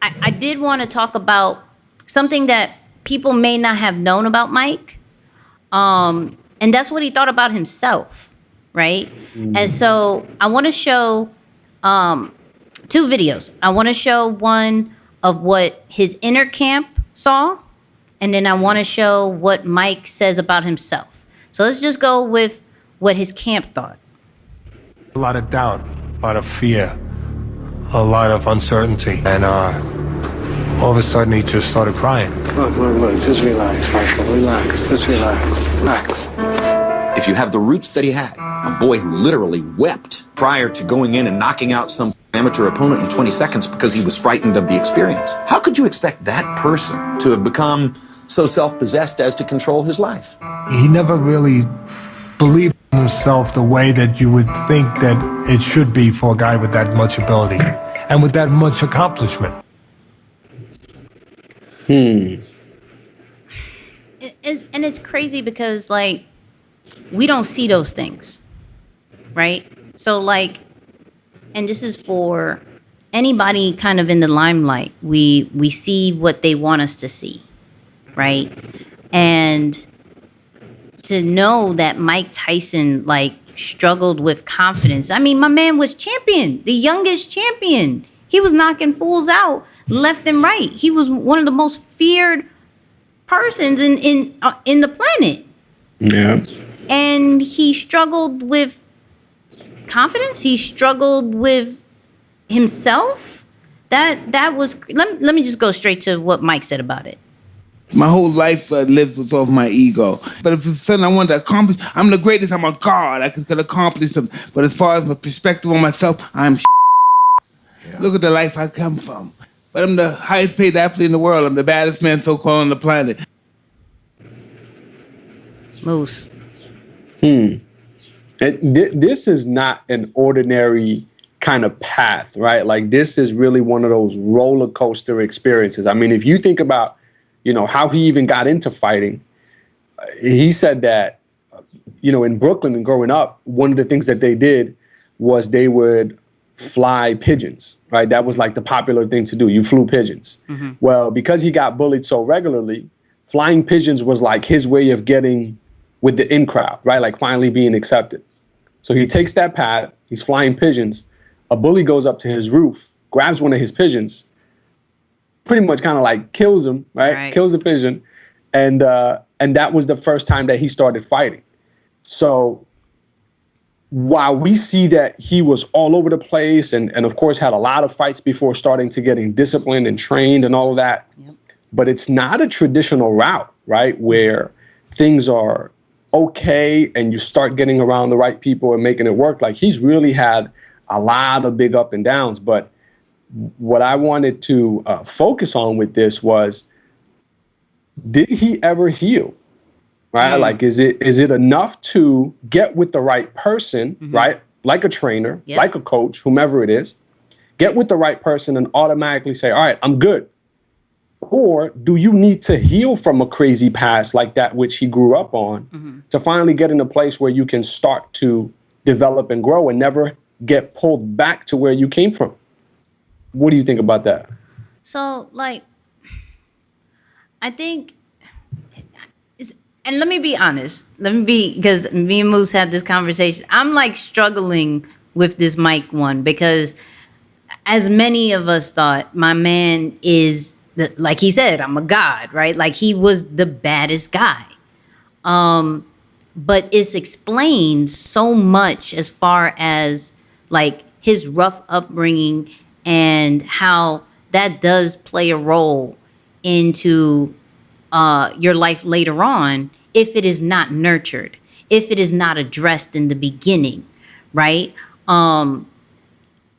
I did want to talk about something that people may not have known about Mike. And that's what he thought about himself, right? And so I want to show two videos. I want to show one of what his inner camp saw, and then I want to show what Mike says about himself. So let's just go with what his camp thought. A lot of doubt, a lot of fear, a lot of uncertainty, and all of a sudden he just started crying. Look, just relax, Michael, relax, just relax. If you have the roots that he had, a boy who literally wept prior to going in and knocking out some amateur opponent in 20 seconds because he was frightened of the experience, how could you expect that person to have become so self-possessed as to control his life? He never really believed in himself the way that you would think that it should be for a guy with that much ability and with that much accomplishment. And it's crazy because, like, we don't see those things, right? So, like, and this is for anybody kind of in the limelight. We see what they want us to see, right? And to know that Mike Tyson, like, struggled with confidence. I mean, my man was champion, the youngest champion. He was knocking fools out left and right. He was one of the most feared persons in the planet. Yeah. And he struggled with confidence. He struggled with himself. That was. Let me just go straight to what Mike said about it. My whole life lived with off my ego. But if it's something I want to accomplish, I'm the greatest. I'm a god. I can accomplish something. But as far as my perspective on myself, I'm yeah. Look at the life I come from. But I'm the highest paid athlete in the world. I'm the baddest man so-called on the planet. Moose. This is not an ordinary kind of path, right? Like, this is really one of those roller coaster experiences. I mean, if you think about, how he even got into fighting, he said that, in Brooklyn and growing up, one of the things that they did was they would fly pigeons, right? That was like the popular thing to do. You flew pigeons. Mm-hmm. Well, because he got bullied so regularly, flying pigeons was like his way of getting with the in crowd, right? Like finally being accepted. So he takes that path, he's flying pigeons. A bully goes up to his roof, grabs one of his pigeons, pretty much kind of like kills him, right? Kills the pigeon. And that was the first time that he started fighting. So while we see that he was all over the place and of course had a lot of fights before starting to getting disciplined and trained and all of that, yep. But it's not a traditional route, right? Where things are okay and you start getting around the right people and making it work. Like, he's really had a lot of big up and downs. But what I wanted to focus on with this was, did he ever heal? Right? Like, is it enough to get with the right person, mm-hmm. right? Like a trainer, yep. Like a coach, whomever it is, get with the right person and automatically say, all right, I'm good. Or do you need to heal from a crazy past like that which he grew up on, mm-hmm. to finally get in a place where you can start to develop and grow and never get pulled back to where you came from? What do you think about that? So, like, I think, and let me be honest, because me and Moose had this conversation. I'm like struggling with this Mike one because, as many of us thought, my man is, like he said, I'm a god, right? Like, he was the baddest guy. But it's explained so much as far as, like, his rough upbringing and how that does play a role into your life later on if it is not nurtured, if it is not addressed in the beginning, right?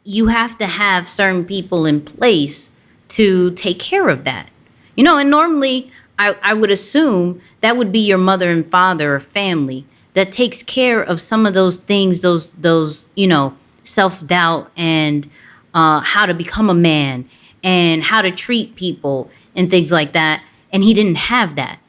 You have to have certain people in place to take care of that. And normally I would assume that would be your mother and father or family that takes care of some of those things, those self-doubt and how to become a man and how to treat people and things like that. And he didn't have that,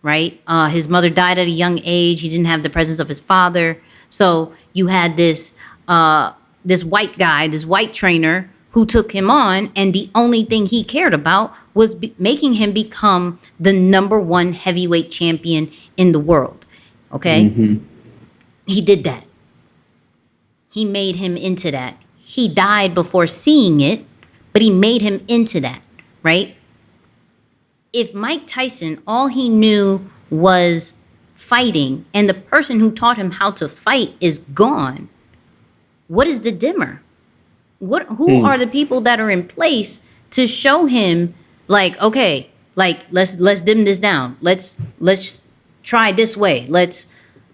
right? His mother died at a young age. He didn't have the presence of his father. So you had this white guy, this white trainer who took him on, and the only thing he cared about was making him become the #1 heavyweight champion in the world. Okay? He did that. He made him into that. He died before seeing it, but he made him into that, right? If Mike Tyson, all he knew was fighting, and the person who taught him how to fight is gone, what is the dimmer? Who are the people that are in place to show him, like, okay, like let's dim this down. Let's try this way. Let's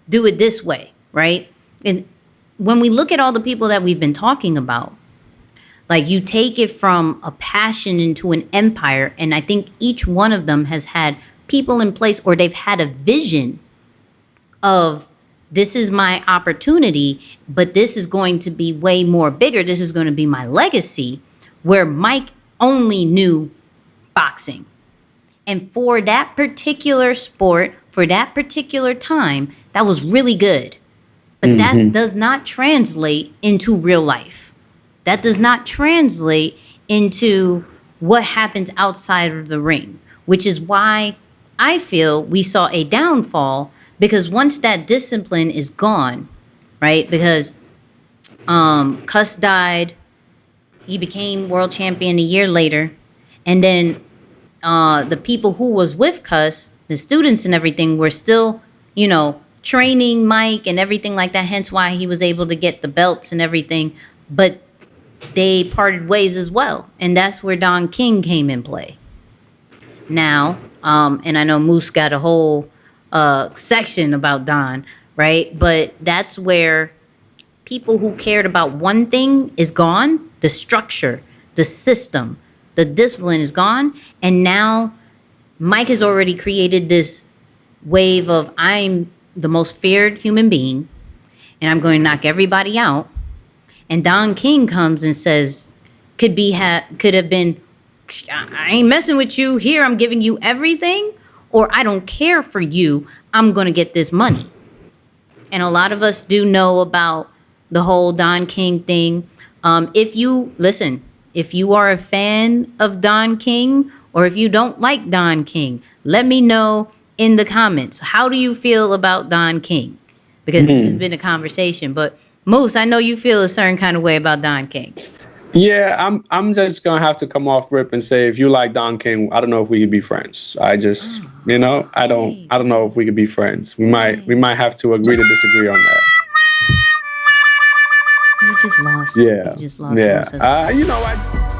do it this way, right? And when we look at all the people that we've been talking about, like, you take it from a passion into an empire, and I think each one of them has had people in place, or they've had a vision of, this is my opportunity, but this is going to be way more bigger. This is going to be my legacy, where Mike only knew boxing. And for that particular sport, for that particular time, that was really good. But that does not translate into real life. That does not translate into what happens outside of the ring, which is why I feel we saw a downfall, because once that discipline is gone, right? Because Cuss died, he became world champion a year later, and then the people who was with Cuss, the students and everything, were still, training Mike and everything like that, hence why he was able to get the belts and everything, but they parted ways as well, and that's where Don King came in play. Now, and I know Moose got a whole section about Don, right? But that's where people who cared about one thing is gone. The structure, the system, the discipline is gone. And now Mike has already created this wave of, I'm the most feared human being, and I'm going to knock everybody out. And Don King comes and says, could have been, I ain't messing with you here. I'm giving you everything, or I don't care for you. I'm going to get this money. And a lot of us do know about the whole Don King thing. If you are a fan of Don King, or if you don't like Don King, let me know in the comments. How do you feel about Don King? Because this has been a conversation. But Moose, I know you feel a certain kind of way about Don King. Yeah, I'm just gonna have to come off rip and say, if you like Don King, I don't know if we could be friends. I just, I don't know if we could be friends. We might have to agree to disagree on that. You just lost. Yeah. You just lost. Yeah. Moose. You know,